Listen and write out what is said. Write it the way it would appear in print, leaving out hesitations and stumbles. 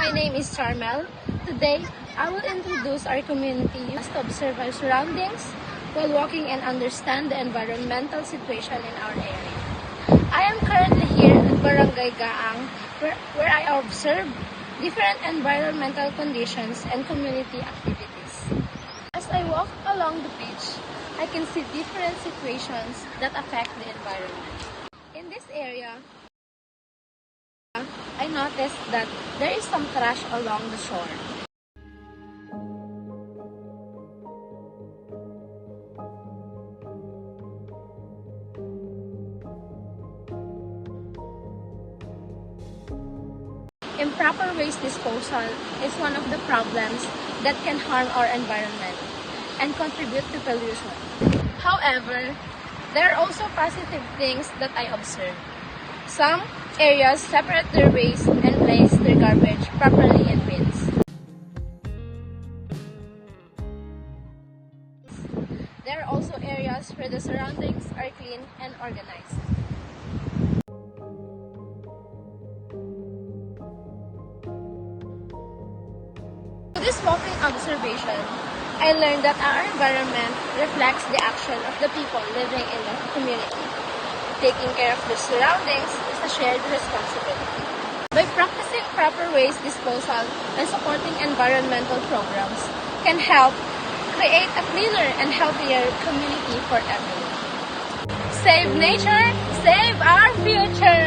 my name is Charmel. Today, I will introduce our community to observe our surroundings while walking and understand the environmental situation in our area. I am currently here at Barangay Gaang where I observe different environmental conditions and community activities. As I walk along the beach, I can see different situations that affect the environment. In this area, I noticed that there is some trash along the shore. Improper waste disposal is one of the problems that can harm our environment and contribute to pollution. However, there are also positive things that I observe. Some areas separate their waste and place their garbage properly in bins. There are also areas where the surroundings are clean and organized. Through this walking observation, I learned that our environment reflects the action of the people living in the community. Taking care of the surroundings is a shared responsibility. By practicing proper waste disposal and supporting environmental programs can help create a cleaner and healthier community for everyone. Save nature, save our future!